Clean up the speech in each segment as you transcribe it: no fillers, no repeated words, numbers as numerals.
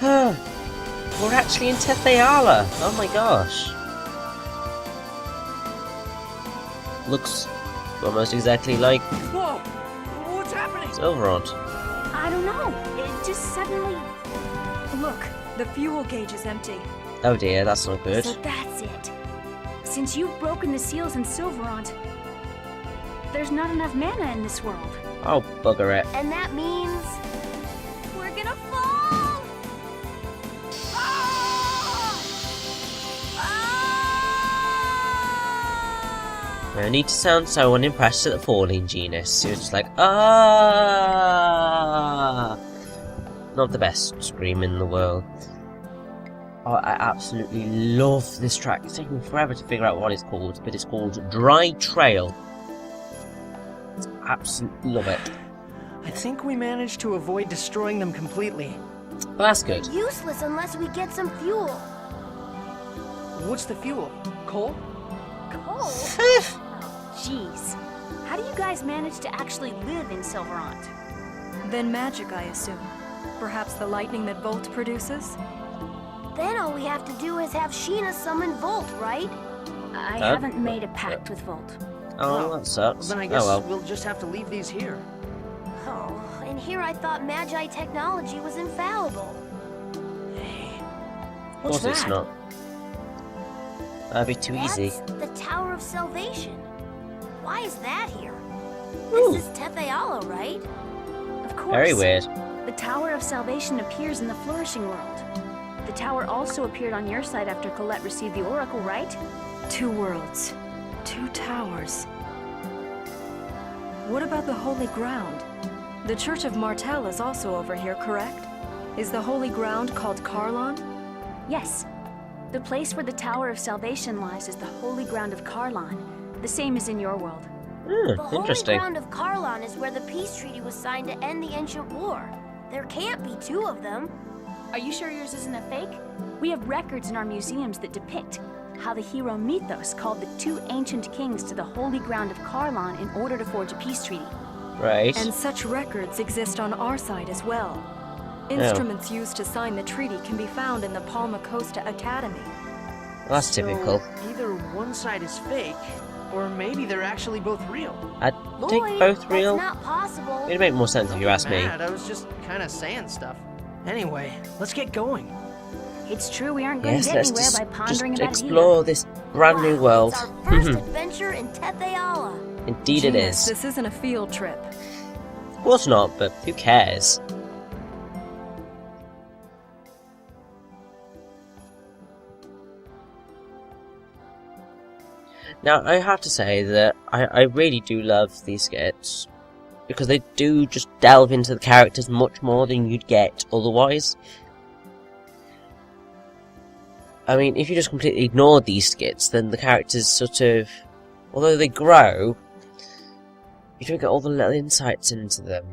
We're actually in Tethe'alla! Oh my gosh. Looks almost exactly like Whoa! What's happening? Sylvarant. I don't know. It just suddenly... Look, the fuel gauge is empty. Oh dear, that's not good. So that's it. Since you've broken the seals in Sylvarant, there's not enough mana in this world. Oh, bugger it. And that means we're gonna fall! Ah! Ah! No need to sound so unimpressed at the falling, Genis. You're just like, ah! Not the best scream in the world. Oh, I absolutely love this track. It's taken me forever to figure out what it's called, but it's called Dry Trail. Absolutely love it. I think we managed to avoid destroying them completely. Well, that's good. Useless unless we get some fuel. What's the fuel? Coal? Coal? Jeez. How do you guys manage to actually live in Sylvarant? Then magic, I assume. Perhaps the lightning that Volt produces? Then all we have to do is have Sheena summon Volt, right? I haven't made a pact with Volt. Oh, that sucks. Then I guess Oh well. we'll just have to leave these here. Oh, and here I thought Magi technology was infallible. Hey, Of course it's not. That'd be too easy. That's the Tower of Salvation. Why is that here? Ooh. This is Tethe'alla, right? Of course. Very weird. The Tower of Salvation appears in the Flourishing World. The tower also appeared on your side after Colette received the Oracle, right? 2 worlds. 2 towers. What about the Holy Ground? The Church of Martel is also over here, correct? Is the Holy Ground called Karlon? Yes. The place where the Tower of Salvation lies is the Holy Ground of Karlon, the same as in your world. The Holy Interesting. Ground of Karlon is where the peace treaty was signed to end the ancient war. There can't be 2 of them. Are you sure yours isn't a fake? We have records in our museums that depict how the hero Mythos called the 2 ancient kings to the Holy Ground of Karlon in order to forge a peace treaty. Right. And such records exist on our side as well. Instruments used to sign the treaty can be found in the Palma Costa Academy. That's so typical. either one side is fake, or maybe they're actually both real. I Lloyd, think both real. That's not possible. It'd make more sense if you asked me. Mad, I was just kind of saying stuff. Anyway, let's get going. It's true we aren't going Yes, to get let's anywhere just, by pondering about explore this brand new Wow, world. It's our first adventure in Tethe'alla. Indeed it Genius, is. This isn't a field trip. Of course not, but who cares? Now, I have to say that I really do love these skits, because they do just delve into the characters much more than you'd get otherwise. I mean, if you just completely ignore these skits, then the characters sort of, although they grow, you don't get all the little insights into them.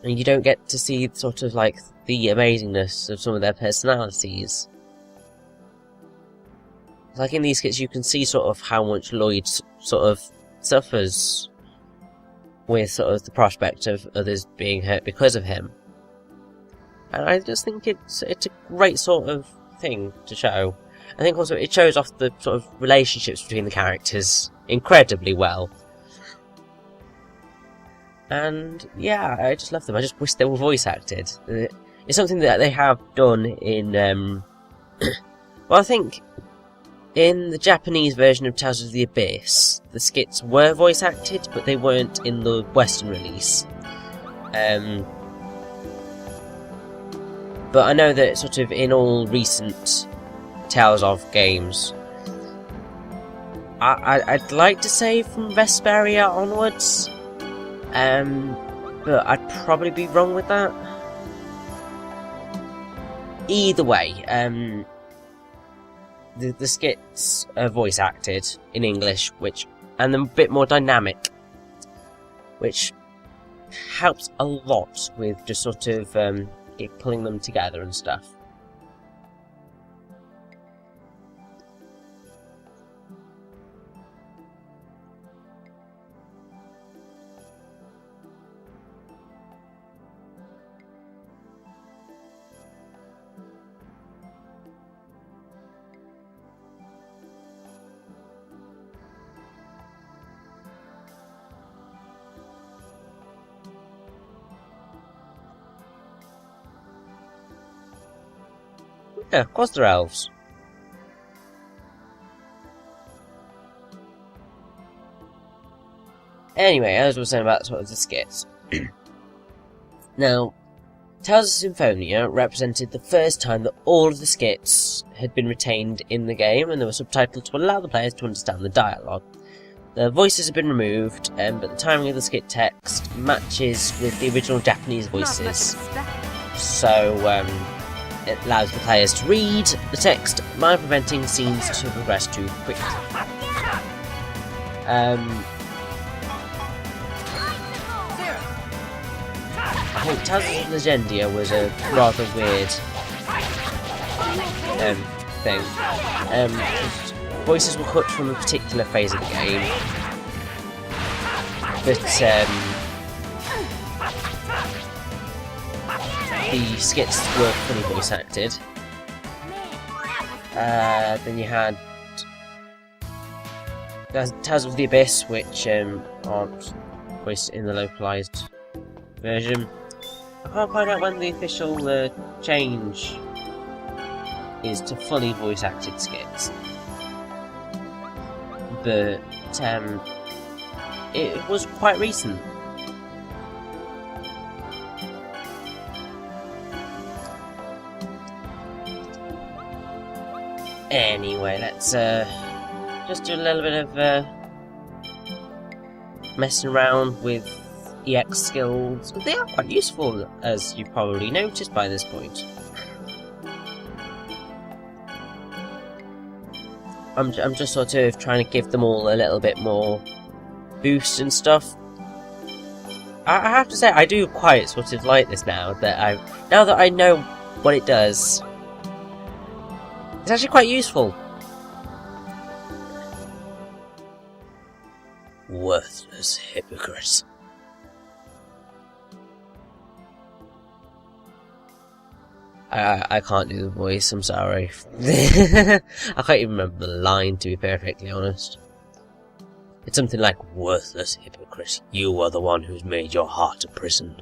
And you don't get to see sort of like the amazingness of some of their personalities. Like in these skits, you can see sort of how much Lloyd sort of suffers with sort of the prospect of others being hurt because of him. And I just think it's a great sort of thing to show. I think also it shows off the sort of relationships between the characters incredibly well. And yeah, I just love them. I just wish they were voice acted. It's something that they have done in well, I think in the Japanese version of Tales of the Abyss, the skits were voice acted, but they weren't in the Western release. But I know that sort of in all recent Tales of games, I'd like to say from Vesperia onwards, but I'd probably be wrong with that. Either way, the skits are voice acted in English, and they're a bit more dynamic, which helps a lot with just sort of pulling them together and stuff. Yeah, of course they're elves. Anyway, as we were saying about sort of the skits. Now, Tales of Symphonia represented the first time that all of the skits had been retained in the game, and they were subtitled to allow the players to understand the dialogue. The voices have been removed, but the timing of the skit text matches with the original Japanese voices. So, it allows the players to read the text while preventing scenes to progress too quickly. I think Tales of Legendia was a rather weird thing. Voices were cut from a particular phase of the game, but the skits were fully voice acted. Then you had Tales of the Abyss, which aren't voiced in the localized version. I can't find out when the official change is to fully voice acted skits, but it was quite recent. Anyway, let's just do a little bit of messing around with EX skills, but they are quite useful, as you probably noticed by this point. I'm just sort of trying to give them all a little bit more boost and stuff. I have to say, I do quite sort of like this now that I know what it does. It's actually quite useful. Worthless hypocrite. I can't do the voice, I'm sorry. I can't even remember the line, to be perfectly honest. It's something like, worthless hypocrite, you are the one who's made your heart a prison.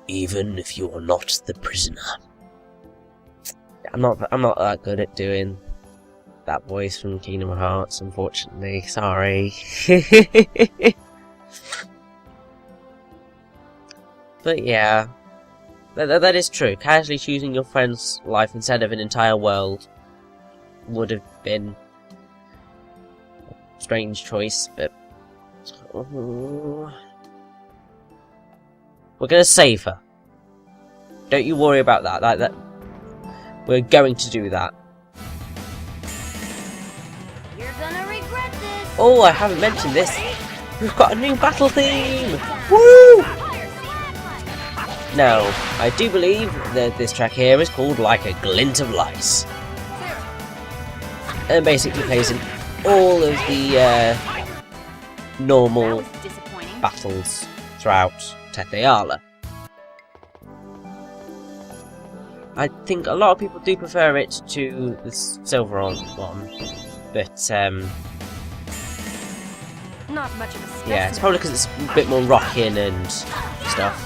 Even if you are not the prisoner. I'm not that good at doing that voice from Kingdom Hearts, unfortunately. Sorry. But yeah, that is true. Casually choosing your friend's life instead of an entire world would have been a strange choice, but we're gonna save her. Don't you worry about that. That we're going to do that. You're gonna regret this. Oh, I haven't mentioned this. We've got a new battle theme. Woo! Now, I do believe that this track here is called Like a Glint of Light. And basically plays in all of the normal battles throughout Tethe'alla. I think a lot of people do prefer it to the Sylvarant one, but Not much of a specimen. yeah, it's probably because it's a bit more rocking and stuff.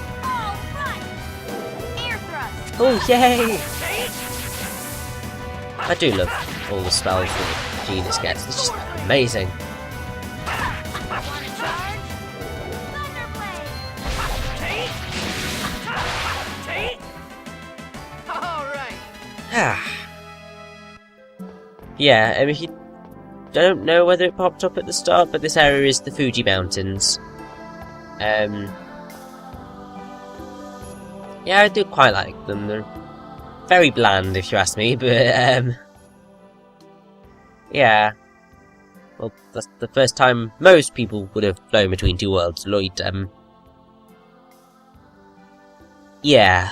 Oh, yay! I do love all the spells that Genis gets, it's just amazing. Yeah, I mean, if you don't know whether it popped up at the start, but this area is the Fuji Mountains. Yeah, I do quite like them. They're very bland, if you ask me, but, yeah. Well, that's the first time most people would have flown between two worlds. Lloyd, yeah.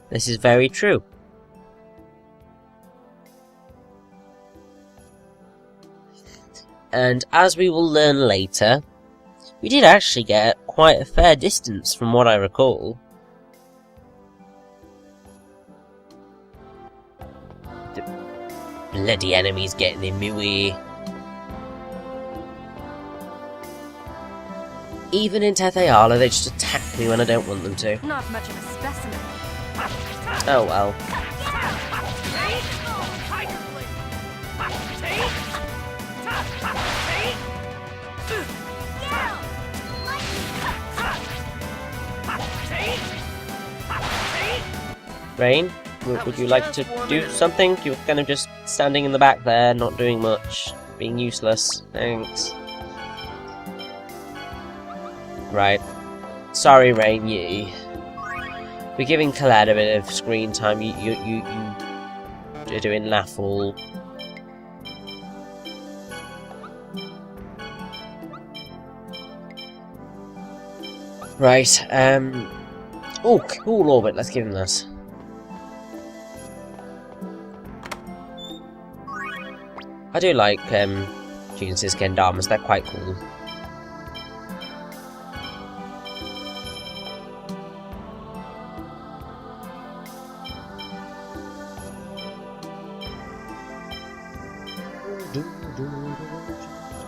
This is very true. And as we will learn later, we did actually get quite a fair distance from what I recall. The bloody enemies getting in my way. Even in Tethe'alla, they just attack me when I don't want them to. Not much of a specimen. Oh well. Raine, would you like to do something? You're kind of just standing in the back there, not doing much, being useless. Thanks. Right. Sorry, Raine, we're giving Colette a bit of screen time. You're doing Laffle. Right, oh, cool orbit, let's give him this. I do like, Genis's Gendamas, they're quite cool.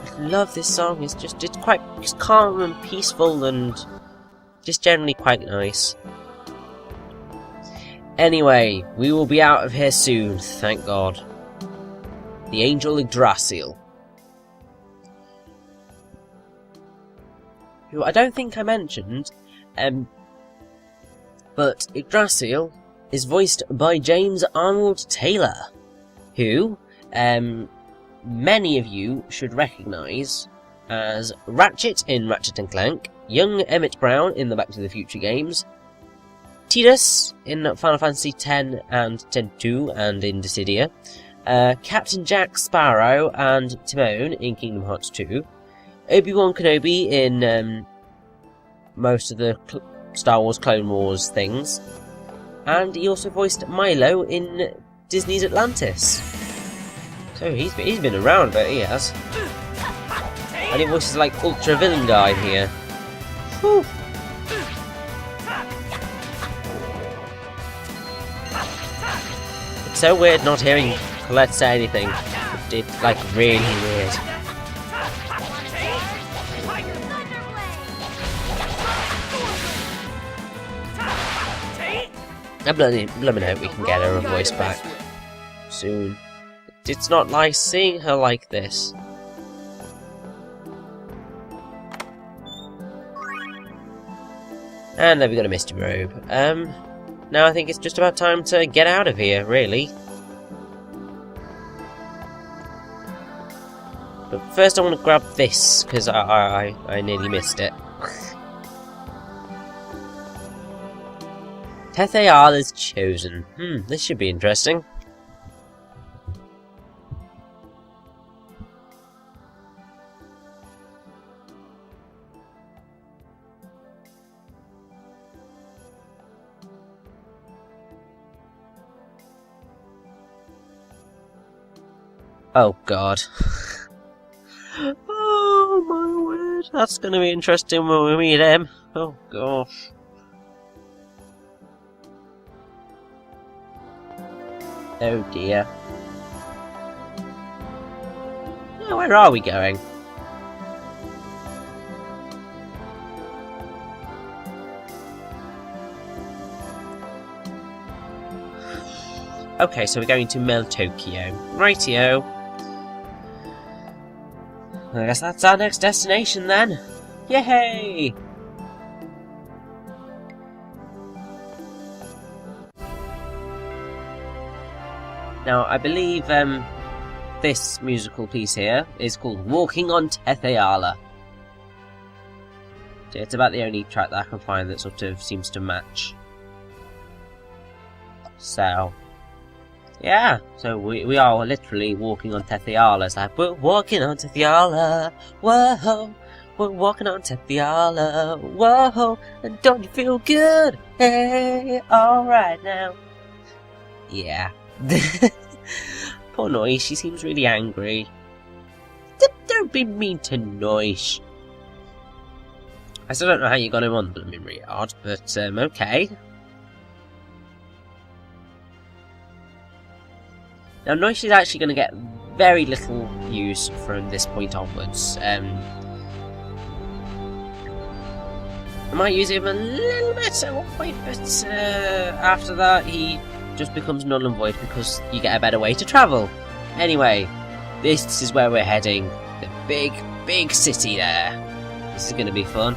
I love this song, it's calm and peaceful and just generally quite nice. Anyway, we will be out of here soon, thank God. The Angel Yggdrasil, who I don't think I mentioned, but Yggdrasil is voiced by James Arnold Taylor, who many of you should recognise as Ratchet in Ratchet & Clank, young Emmett Brown in the Back to the Future games, Tidus in Final Fantasy X and X-2 and in Dissidia, Captain Jack Sparrow and Timon in Kingdom Hearts 2, Obi-Wan Kenobi in most of the Star Wars Clone Wars things, and he also voiced Milo in Disney's Atlantis. So he's been around a bit, he has. And he voices like ultra villain guy here. Whew. It's so weird not hearing Colette say anything. It's like really weird. I blooming hope we can get her voice back soon. It's not nice seeing her like this. And then we got a Misty Robe. Now I think it's just about time to get out of here, really. But first I want to grab this, because I nearly missed it. Tethe'alla's Chosen. This should be interesting. Oh god. Oh my word, that's gonna be interesting when we meet him. Oh gosh. Oh dear. Oh, where are we going? Okay, so we're going to Mel Tokyo. Rightio. I guess that's our next destination then. Yay! Now, I believe this musical piece here is called Walking on Tethe'alla. So it's about the only track that I can find that sort of seems to match. So, yeah, so we are literally walking on Tethe'alla. It's like, we're walking on Tethe'alla, whoa, we're walking on Tethe'alla, whoa, and don't you feel good? Hey, alright now. Yeah. Poor Noise, she seems really angry. Don't be mean to Noise. I still don't know how you got him on blooming Riyadh, but okay. Now Noise is actually going to get very little use from this point onwards. I might use him a little bit at one point, but after that he just becomes null and void because you get a better way to travel. Anyway, this is where we're heading. The big city there. This is going to be fun.